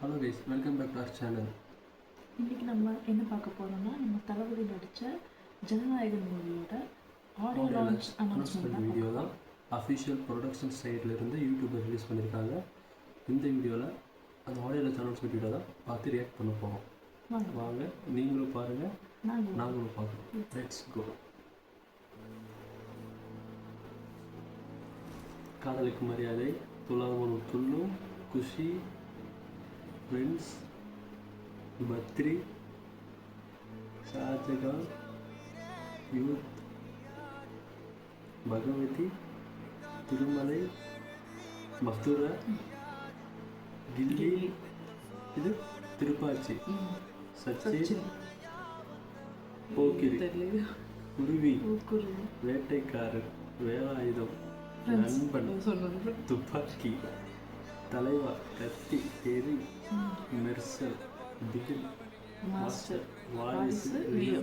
Hello guys, welcome back to our channel. இன்றைக்கி நம்ம என்ன பார்க்க போகிறோம்னா, நம்ம தளபதி நடித்த ஜனநாயகன் மூவியோட ஆடியோ லான்ச் அனௌன்ஸ்மெண்ட் வீடியோ தான் அஃபிஷியல் ப்ரொடக்ஷன் சைட்லேருந்து யூடியூப்பில் ரிலீஸ் பண்ணியிருக்காங்க. இந்த வீடியோவில் அந்த ஆடியோ லான்ச் அனௌன்ஸ்மெண்ட் வீடியோ தான் பார்த்து ரியாக்ட் பண்ண போகிறோம். வாங்க, நீங்களும் பாருங்கள், நாங்களும் பார்க்குறோம். Let's go. காதலுக்கு மரியாதை, துலாமனு துள்ளும், குஷி, ஃப்ரெண்ட்ஸ், பத்ரி, ஷாஜகான், யூத், பகவதி, திருமலை, மதுரை, கில்லி, இது திருப்பாச்சி, சச்சின், போக்கிரி, குருவி, வேட்டைக்காரர், வேலாயுதம், நண்பன், துப்பாக்கி, தலைவா, கத்தி, எரி, மெர்சல், பிகில், மாஸ்டர், வாரிசு, லியோ,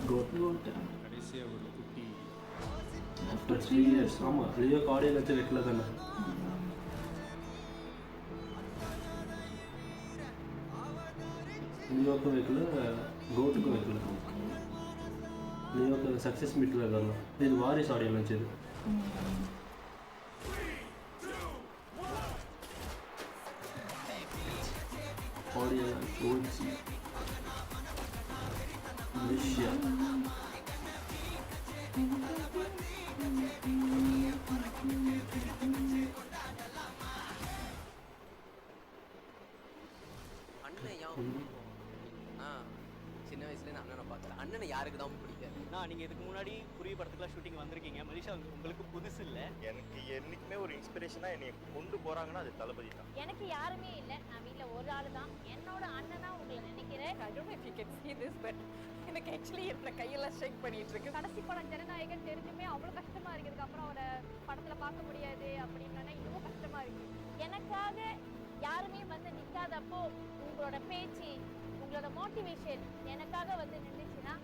கோட். After 3 years. ஆமாம், லியோ ஆடியோ வச்சு வைக்கல தானே. லியோக்கும் வைக்கல, கோட்டுக்கும் வைக்கல. லியோக்கு சக்ஸஸ் மீட் வைக்கலாம். இது வாரிசு ஆடியோ வச்சது. ஆடியோ ஓச்சி மலேசியா. சின்ன வயசுலேருந்து அண்ணனை பார்க்கல. அண்ணனை யாருக்கு தான் பிடிக்காது? நீங்கள் இதுக்கு முன்னாடி குருவி படத்துக்குலாம் ஷூட்டிங் வந்திருக்கீங்க. மலேசியா உங்களுக்கு புதுசு இல்லை. எனக்கு என்றைக்குமே ஒரு இன்ஸ்பிரேஷனாக என்னை கொண்டு போகிறாங்கன்னா அது தளபதி தான். எனக்கு யாருமே இல்லை, நான் வீட்டில் ஒரு ஆள் தான். என்னோட அண்ணனா உங்களை நினைக்கிறேன். I don't know if you can see this, but எனக்கு ஆக்சுவலி என்னோட கையெல்லாம் ஷேக் பண்ணிட்டு இருக்கு. கடைசி படம் ஜனநாயகன் தெரிஞ்சுமே அவ்வளோ கஷ்டமா இருக்கிறதுக்கு அப்புறம் அவரை படத்தில் பார்க்க முடியாது அப்படின்னா இன்னமும் கஷ்டமா இருக்கு. எனக்காக யாருமே வந்து நிற்காதப்போ உங்களோட பேச்சு, உங்களோட மோட்டிவேஷன் எனக்காக வந்து நின்றுச்சுன்னா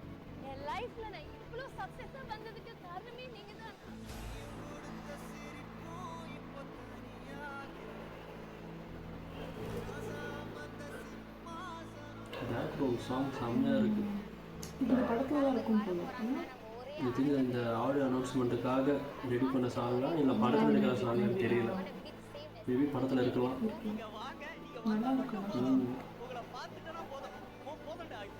என் லைஃப்ல நான் இவ்வளோ சக்ஸஸாக வந்ததுக்கு காரணமே நீங்க தான். பேக்ரவுண்ட் சாங் செம்மையாக இருக்குது. இந்த படத்தில் தான் இருக்கும் போல. இது இந்த ஆடியோ அனௌன்ஸ்மெண்ட்டுக்காக ரெடி பண்ண சாங்கா இல்லை படத்தில் இருக்கிற சாங்கான்னு தெரியல. மேபி படத்தில் இருக்கலாம். நல்லா இருக்கும். உங்களை பார்த்துட்டா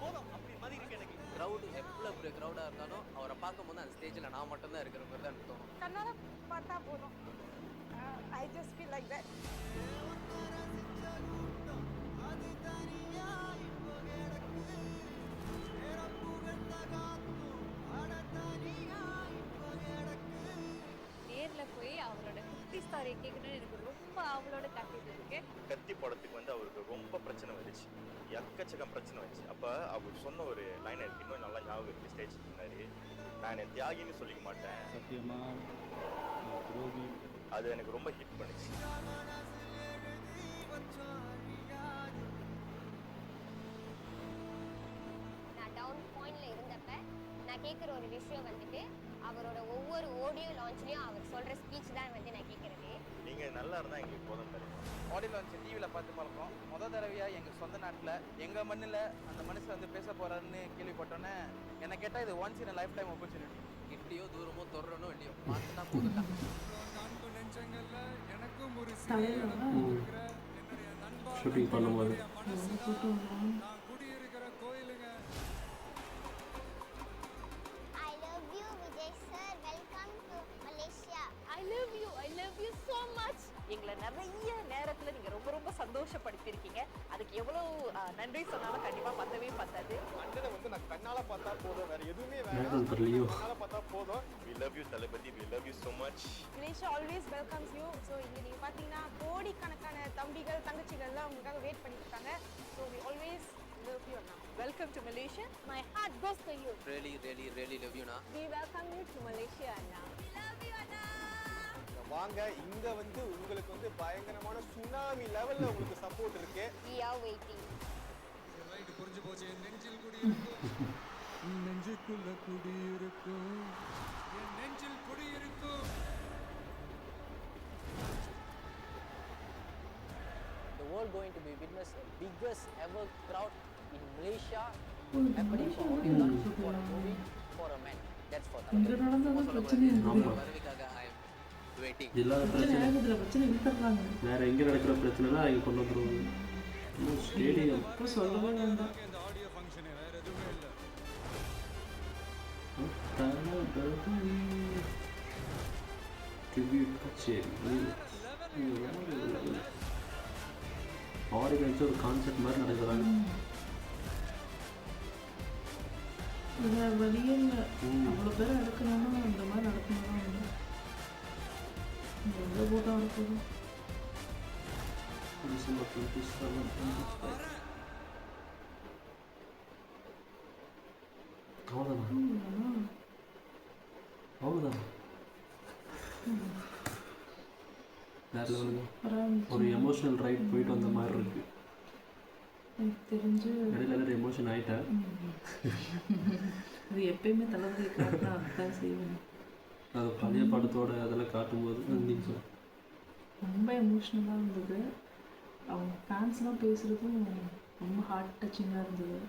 போதும் அப்படி மாதிரி இருக்கு எனக்கு. க்ரௌடு எவ்வளோ பெரிய க்ரௌடாக இருந்தாலும் அவரை பார்க்கும்போது அந்த ஸ்டேஜில் நான் மட்டும்தான் இருக்கிற மாதிரி தான் எனக்கு தோணும். கண்ணால பார்த்தா போதும். I just feel like that. நேரில் போய் அவரோட குட்டி ஸ்டாரியை கேட்கணும்னு எனக்கு ரொம்ப அவளோட காட்டிட்டு இருக்கு. கத்தி படத்துக்கு வந்து அவருக்கு ரொம்ப பிரச்சனை வந்துச்சு, எக்கச்சக்கம் பிரச்சனை வந்துச்சு. அப்போ அவர் சொன்ன ஒரு லைன் எனக்கு இன்னும் நல்லா ஞாபகம் இருக்குது. ஸ்டேஜ் முன்னாடி நான் என் தியாகின்னு சொல்லிக்க மாட்டேன், சத்தியமா துரோகி. அது எனக்கு ரொம்ப ஹிட் பண்ணுச்சு. நான் டவுன் பாயிண்ட்ல இருந்தப்ப நான் கேட்குற ஒரு விஷயம் வந்துட்டு அவரோட ஒவ்வொரு ஆடியோ லான்ச்லயும் அவர் சொல்ற ஸ்பீச் தான் வந்து நான் கேட்கறது. நீங்கள் நல்லா இருந்தால் எங்களுக்கு போதும் தெரியும். ஆடியோ லான்ச் டிவியில் பார்த்து பழக்கம். முத தடவையாக எங்கள் சொந்த நாட்டில் எங்கள் மண்ணில் அந்த மனுஷன் வந்து பேச போகிறாருன்னு கேள்விப்பட்டோன்னே என்னை கேட்டால் இது once in lifetime opportunity. இப்படியோ தூரமோ தொடரணும் இல்லையோ பார்த்துனா போதும். ஷூட்டிங் பண்ணும்போது I love you Vijay sir, welcome to Malaysia. I love you so much. எங்களை நிறைய நேரத்தில் நீங்கள் ரொம்ப ரொம்ப சந்தோஷப்படுத்தியிருக்கீங்க. அதுக்கு எவ்வளோ நன்றி சொன்னாலும் கண்டிப்பாக பத்தவே பத்தாது. அண்ணனை வந்து நான் கண்ணால பார்த்தா போதும், வேற எதுவுமே பேக்ரவுண்ட் லியோ. கண்ணால பார்த்தா போதும். We love you Thalapathy, we love you so much. Malaysia always welcomes you. So இங்கே நீங்கள் பார்த்தீங்கன்னா கோடிக்கணக்கான தம்பிகள் தங்கச்சிகள்லாம் உங்களுக்காக வெயிட் பண்ணிட்டு இருக்காங்க. So we always love you அண்ணா. Welcome to Malaysia. My heart goes to you. really love you. We welcome you to Malaysia Anna. We love you அண்ணா. வாங்க, இங்க வந்து உங்களுக்கு வந்து பயங்கரமான சுனாமி லெவல்ல உங்களுக்கு சப்போர்ட் இருக்கு. We are waiting. புரிஞ்சு போச்சு. நெஞ்சில் குடியிருக்கும், நெஞ்சுக்குள்ள குடியிருக்கும், என் நெஞ்சில் குடியிருக்கும். இந்த the world going to be witness a biggest ever crowd in Malaysia ஓ, இந்த happening for மலேசியாவில் audio launch நடக்குது. for a movie for a man. That's for இங்க Thalapathy. நடந்தாதான் பிரச்சனை இருக்குது. ஆமா. பதவிக்காக I am waiting. இல்லாத பிரச்சனை பிரச்சனை ஆகுதுல, பிரச்சனை விட்டுறாங்க. வேற எங்கே நடக்கிற பிரச்சனைனா இங்கே கொண்டு வந்துருவாங்க. இன்னும் ஸ்டேடியம் இப்போ சொல்லவே வேண்டாம். இந்த ஆடியோ ஃபங்க்ஷனே வேற எதுவுமே இல்லை. ட்ரிபியூட் கச்சேரி ஆடியோ வச்சு ஒரு கான்செப்ட் மாதிரி நடக்கிறாங்க. வேற வழியே இல்லை. அவ்வளோ பேர் நடக்கணும்னா அந்த மாதிரி நடக்கணும் தான் உண்டு. எங்கே போட்டால் நடக்கணும். டிசம்பர் 27 அவ்வளோதானா? அவ்வளோதானா? வேற லெவலுங்க. ஒரு எமோஷனல் ரைட் போயிட்டு வந்த மாதிரி இருக்கு. எனக்கு தெரிஞ்சு இடையில எல்லாரும் எமோஷன் ஆயிட்டேன். அது எப்பயுமே தளபதி காட்டினா அதுதான் செய்வேன். அது பழைய படத்தோட அதெல்லாம் காட்டும்போது நீங்கள் ரொம்ப எமோஷ்னலாக இருந்தது. அவங்க ஃபேன்ஸ்லாம் பேசுகிறதும் ரொம்ப ஹார்ட் டச்சிங்காக இருந்தது.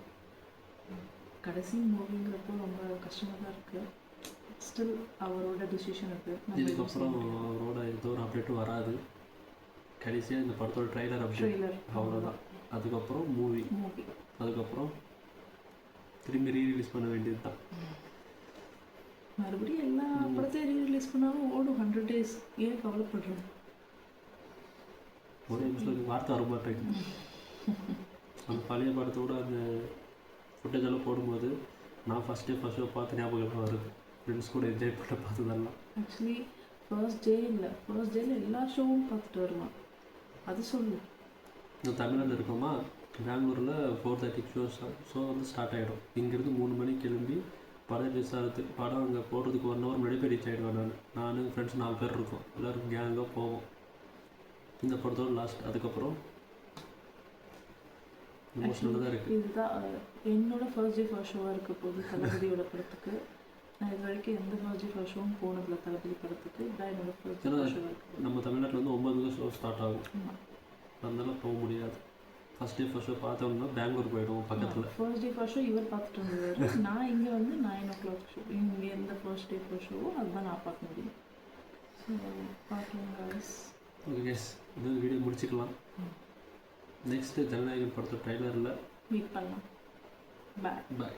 கடைசி மூவிங்கிறப்போ ரொம்ப கஷ்டமாக தான் இருக்குது. ஸ்டில் அவரோட டிசிஷன் இருக்குது. இதுக்கப்புறம் அவரோட ஏதோ ஒரு அப்டேட்டும் வராது. கடைசியாக இந்த படத்தோட ட்ரைலர் அப்டேட் அவ்வளோதான். அதுக்கப்புறம் மூவி, அதுக்கப்புறம் திரும்பி ரீரிலீஸ் பண்ண வேண்டியது தான். மறுபடியும் எல்லா படத்தையும் ரீரிலீஸ் பண்ணாலும் ஓடும் 100 days. ஏன் கவலைப்படுறேன்? ஒரு நிமிஷம் வார்த்தை வர மாட்டேங்குது. அந்த பழைய படத்தோட அந்த ஃபுட்டேஜ் எல்லாம் போடும்போது நான் ஃபஸ்ட் ஷோ பார்த்து ஞாபகம் வருது. ஃப்ரெண்ட்ஸ் கூட என்ஜாய் பண்ண பார்த்ததெல்லாம். ஆக்சுவலி ஃபர்ஸ்ட் டே இல்லை, ஃபர்ஸ்ட் டேயில் எல்லா ஷோவும் பார்த்துட்டு வருவான். அது சொல்லு. நான் தமிழ்நாட்டில் இருக்கோமா, பெங்களூரில் 4:30 ஷோ வந்து ஸ்டார்ட் ஆகிடும். இங்கேருந்து 3 மணிக்கு கிளம்பி படம் ரிலீஸ் ஆகிறதுக்கு படம் அங்கே போடுறதுக்கு 1 hour முன்னாடி போய் ரீச் ஆகிடுவேன். நான் ஃப்ரெண்ட்ஸ் 4 பேர் இருக்கோம். எல்லோரும் கேங்காக போவோம். இந்த படத்தோட லாஸ்ட். அதுக்கப்புறம் எமோஷனலாக தான் இருக்குது. இதுதான் என்னோட ஃபர்ஸ்ட் டே ஃபர்ஸ்ட் ஷோவாக இருக்க போகுது தளபதியோட படத்துக்கு. நான் இது வரைக்கும் எந்த ஃபர்ஸ்ட் டே ஃபர்ஸ்ட் ஷோவும் போனதில்லை தளபதி படத்துக்கு. இதான் என்னோட ஃபர்ஸ்ட் டே ஃபர்ஸ்ட் ஷோவாக இருக்குது. நம்ம தமிழ்நாட்டில் வந்து 9 ஷோ ஸ்டார்ட் ஆகும். அதனால போக முடியாது. ஃபர்ஸ்ட் டே ஃபர்ஸ்ட் ஷோ பார்த்தோம்னா பெங்களூர் போயிடுவோம் பக்கத்தில். ஃபர்ஸ்ட் டே ஃபர்ஸ்ட் ஷோ இவர் பார்த்துட்டு வந்தவர். நான் இங்கே வந்து 9 o'clock ஷோ. இங்கே எந்த ஃபர்ஸ்ட் டே ஃபர்ஸ்ட் ஷோவோ அதுதான் நான் பார்க்க முடியும். ஸோ பார்க்கலாம் guys. ஓகே கேஸ், இது வீடியோ முடிச்சுக்கலாம். நெக்ஸ்ட்டு ஜனநாயகன் படத்தோட ட்ரைலரில் மீட் பண்ணலாம். பாய். பாய்.